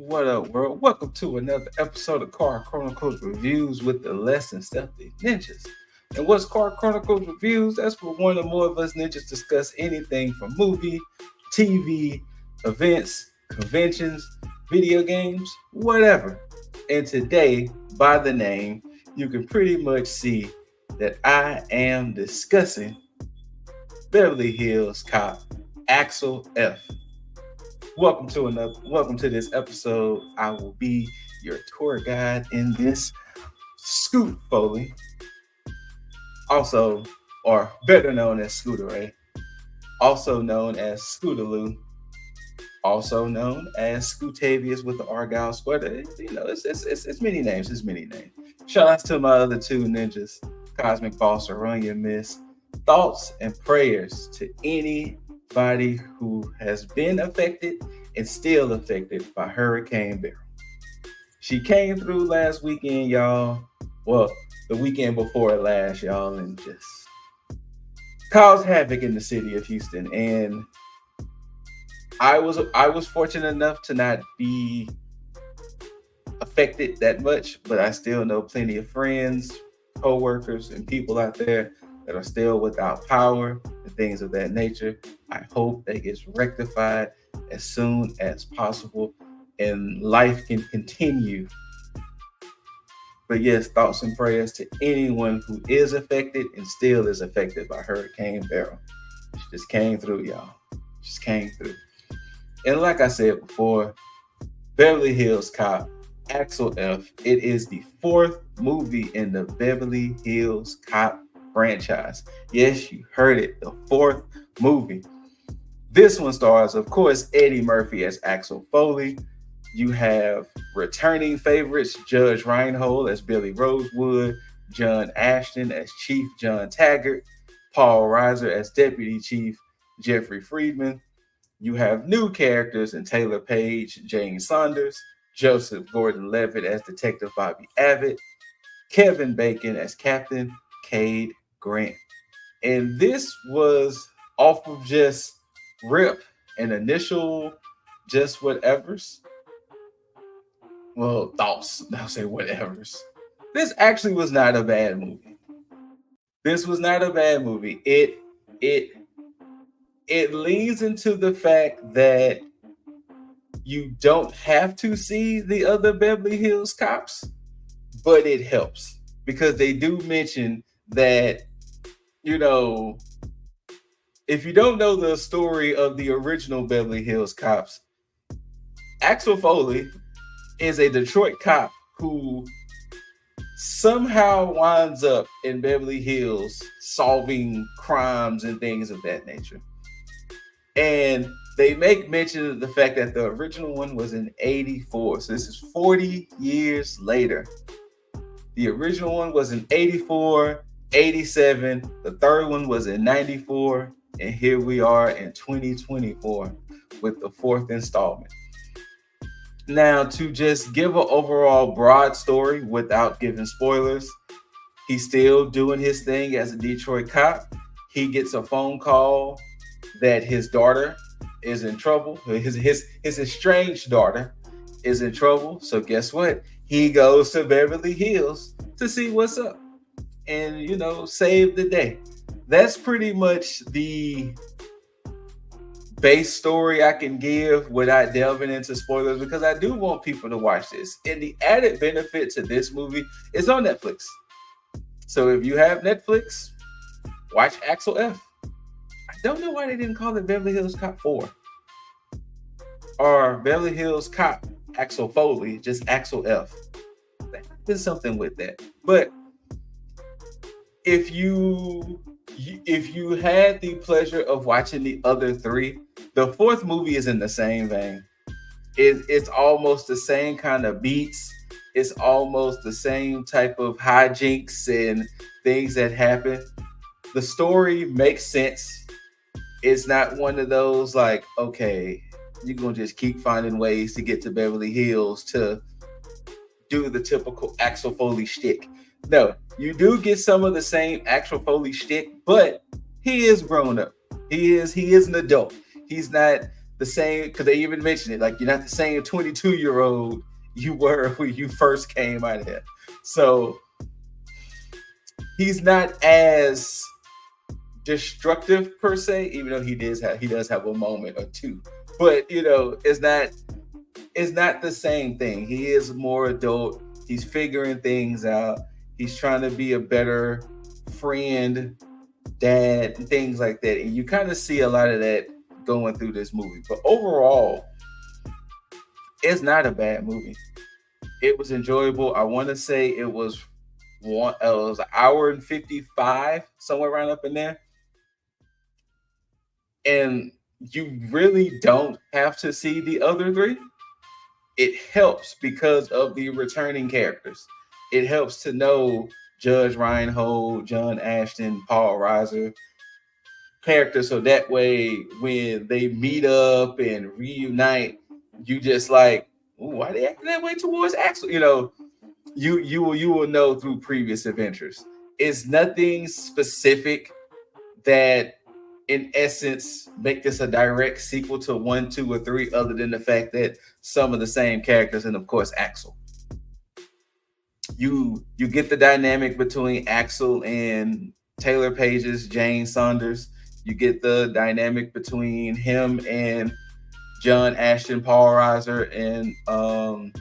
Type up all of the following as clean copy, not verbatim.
What up, world? Welcome to another episode of Car Chronicles Reviews with the Less Than Stealthy Ninjas. And what's Car Chronicles Reviews? That's where one or more of us ninjas discuss anything from movie, TV, events, conventions, video games, whatever. And today, by the name, you can pretty much see that I am discussing Beverly Hills Cop Axel F. Welcome to this episode. I will be your tour guide in this. Scoot Foley, also, or better known as Scooter Ray, also known as Scootaloo, also known as Scootavia with the Argyle Squad. It's many names. It's many names. Shout out to my other two ninjas, Cosmic Boss or Run Your Miss. Thoughts and prayers to anybody who has been affected and still affected by Hurricane Beryl. She came through last weekend, y'all. Well, the weekend before last, y'all, and just caused havoc in the city of Houston. And I was fortunate enough to not be affected that much, but I still know plenty of friends, co-workers, and people out there that are still without power and things of that nature. I hope that gets rectified as soon as possible and life can continue. But yes, thoughts and prayers to anyone who is affected and still is affected by Hurricane Beryl. She just came through, y'all. Just came through. And like I said before, Beverly Hills Cop, Axel F. It is the fourth movie in the Beverly Hills Cop franchise. Yes, you heard it. The fourth movie. This one stars, of course, Eddie Murphy as Axel Foley. You have returning favorites, Judge Reinhold as Billy Rosewood, John Ashton as Chief John Taggart, Paul Reiser as Deputy Chief Jeffrey Friedman. You have new characters in Taylor Page, Jane Saunders, Joseph Gordon-Levitt as Detective Bobby Abbott, Kevin Bacon as Captain Cade Grant. And this was off of just rip and initial just whatevers. Well, thoughts. I'll say whatevers. This actually was not a bad movie. This was not a bad movie. It leans into the fact that you don't have to see the other Beverly Hills Cops, but it helps because they do mention that, if you don't know the story of the original Beverly Hills Cops, Axel Foley is a Detroit cop who somehow winds up in Beverly Hills solving crimes and things of that nature. And they make mention of the fact that the original one was in 84. So this is 40 years later. The original one was in 84, 87. The third one was in 94. And here we are in 2024 with the fourth installment. Now, to just give an overall broad story without giving spoilers, he's still doing his thing as a Detroit cop. He gets a phone call that his daughter is in trouble. His estranged daughter is in trouble. So guess what? He goes to Beverly Hills to see what's up and, save the day. That's pretty much the base story I can give without delving into spoilers because I do want people to watch this. And the added benefit to this movie is on Netflix. So if you have Netflix, watch Axel F. I don't know why they didn't call it Beverly Hills Cop 4 or Beverly Hills Cop Axel Foley, just Axel F. There's something with that. But if you had the pleasure of watching the other three, the fourth movie is in the same vein. It's almost the same kind of beats. It's almost the same type of hijinks and things that happen. The story makes sense. It's not one of those like, okay, you're going to just keep finding ways to get to Beverly Hills to do the typical Axel Foley shtick. No, you do get some of the same Axel Foley shtick, but he is grown up. He is an adult. He's not the same, because they even mentioned it, like you're not the same 22-year-old you were when you first came out of there. So he's not as destructive per se, even though he does have a moment or two. But it's not the same thing. He is more adult. He's figuring things out. He's trying to be a better friend, dad, and things like that. And you kind of see a lot of that going through this movie. But overall, it's not a bad movie. It was enjoyable. I want to say it was an hour and 55, somewhere around up in there. And you really don't have to see the other three. It helps because of the returning characters. It helps to know Judge Reinhold, John Ashton, Paul Reiser characters, so that way when they meet up and reunite, you just like, why are they acting that way towards Axel? You will know through previous adventures. It's nothing specific that in essence make this a direct sequel to 1, 2, or 3, other than the fact that some of the same characters, and of course Axel. You get the dynamic between Axel and Taylor Page's Jane Saunders. You get the dynamic between him and John Ashton, Paul Reiser, and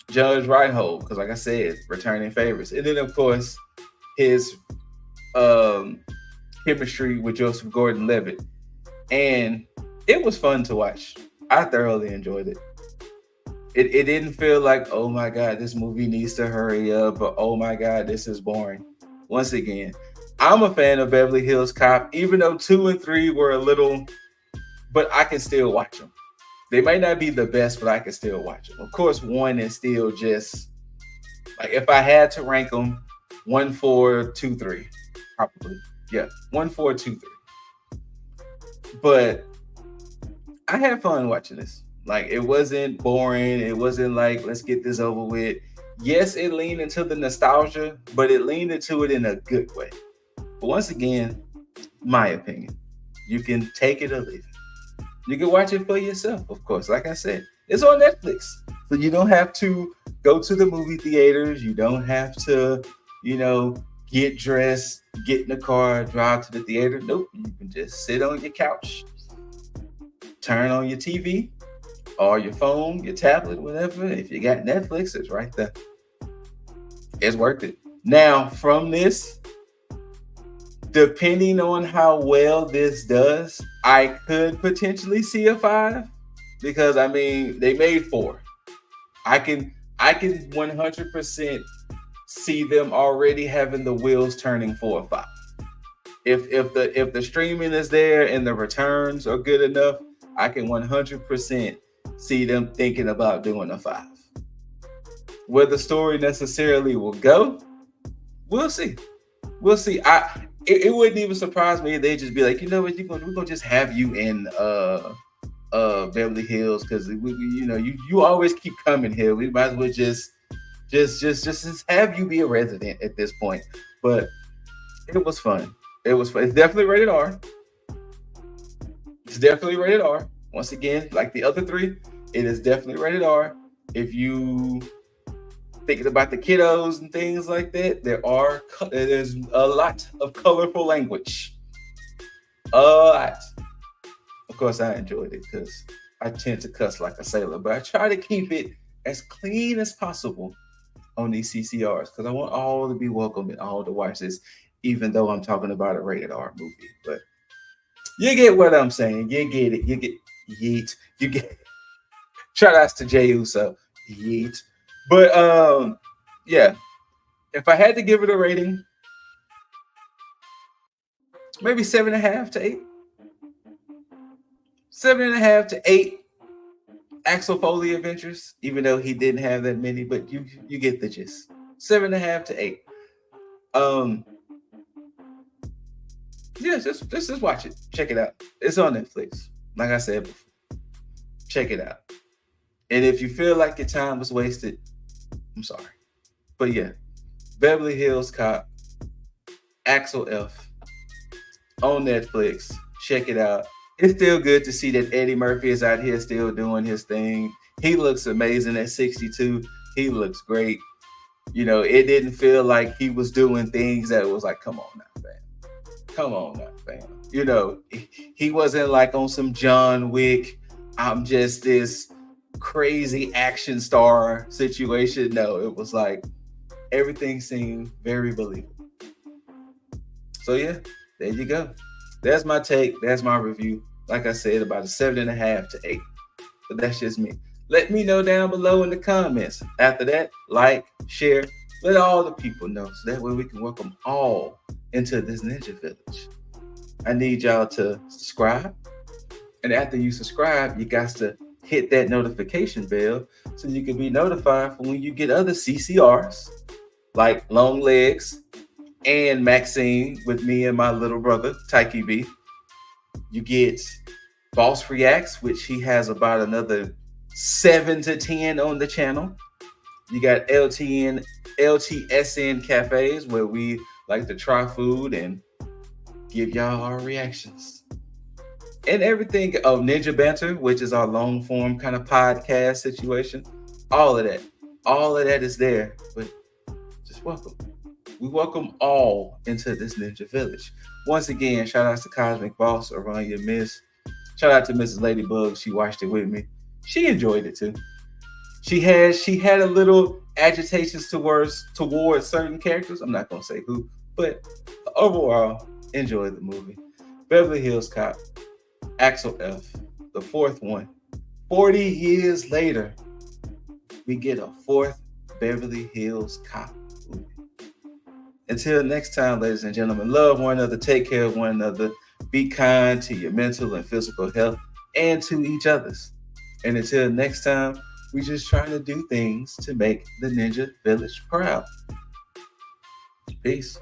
Judge Reinhold, because like I said, returning favorites. And then of course his chemistry with Joseph Gordon-Levitt. And it was fun to watch. I thoroughly enjoyed it. It didn't feel like, oh my God, this movie needs to hurry up, or oh my God, this is boring. Once again, I'm a fan of Beverly Hills Cop, even though 2 and 3 were a little, but I can still watch them. They might not be the best, but I can still watch them. Of course, 1 is still just, like, if I had to rank them, 1, 4, 2, 3, probably. Yeah, 1, 4, 2, 3. But I had fun watching this. Like, it wasn't boring. It wasn't like, let's get this over with. Yes, it leaned into the nostalgia, but it leaned into it in a good way. But once again, my opinion, you can take it or leave it. You can watch it for yourself, of course. Like I said, it's on Netflix. So you don't have to go to the movie theaters. You don't have to, get dressed, get in the car, drive to the theater. Nope. You can just sit on your couch, turn on your TV, or your phone, your tablet, whatever. If you got Netflix, it's right there. It's worth it. Now, from this, depending on how well this does, I could potentially see a 5, because they made 4. I can 100% see them already having the wheels turning for a 5. If the streaming is there and the returns are good enough, I can 100% see them thinking about doing a 5. Where the story necessarily will go, we'll see. We'll see. It wouldn't even surprise me if they just be like, you know what, we're gonna just have you in Beverly Hills, because you always keep coming here. We might as well just have you be a resident at this point. But it was fun. It's definitely rated R. It's definitely rated R. Once again, like the other 3, it is definitely rated R. If you thinking about the kiddos and things like that, there's a lot of colorful language. A lot. Of course, I enjoyed it because I tend to cuss like a sailor, but I try to keep it as clean as possible on these CCRs, because I want all to be welcome and all to watch this, even though I'm talking about a rated R movie. But you get what I'm saying. You get it. You get yeet. You get. Shout outs to Jey Uso. Yeet. But yeah. If I had to give it a rating, maybe 7.5 to 8. 7.5 to 8. Axel Foley adventures, even though he didn't have that many, but you get the gist. 7.5 to 8. Yeah, just watch it. Check it out. It's on Netflix. Like I said before. Check it out. And if you feel like your time was wasted, I'm sorry. But yeah, Beverly Hills Cop, Axel F. on Netflix. Check it out. it's still good to see that Eddie Murphy is out here still doing his thing. He looks amazing at 62. He looks great. You know, it didn't feel like he was doing things that was like, come on now, fam. Come on now, fam. You know, he wasn't like on some John Wick, I'm just this crazy action star situation. No, it was like everything seemed very believable. So yeah, there you go. That's my take. That's my review. Like I said, about a 7.5 to 8. But that's just me. Let me know down below in the comments. After that, like, share, let all the people know so that way we can welcome all into this ninja village. I need y'all to subscribe. And after you subscribe, you got to hit that notification bell so you can be notified for when you get other CCRs like Long Legs and Maxine with me and my little brother, Tyke B. You get Boss Reacts, which he has about another 7 to 10 on the channel. You got LTSN Cafes, where we like to try food and give y'all our reactions. And everything of Ninja Banter, which is our long form kind of podcast situation. All of that is there. But just welcome. We welcome all into this ninja village. Once again, shout out to Cosmic Boss, Aranya Miss. Shout out to Mrs. Ladybug. She watched it with me. She enjoyed it too. She had a little agitations towards certain characters. I'm not gonna say who, but overall, enjoyed the movie. Beverly Hills Cop, Axel F, the fourth one. 40 years later, we get a fourth Beverly Hills Cop movie. Until next time, ladies and gentlemen, love one another, take care of one another, be kind to your mental and physical health and to each other's. And until next time, we're just trying to do things to make the Ninja Village proud. Peace.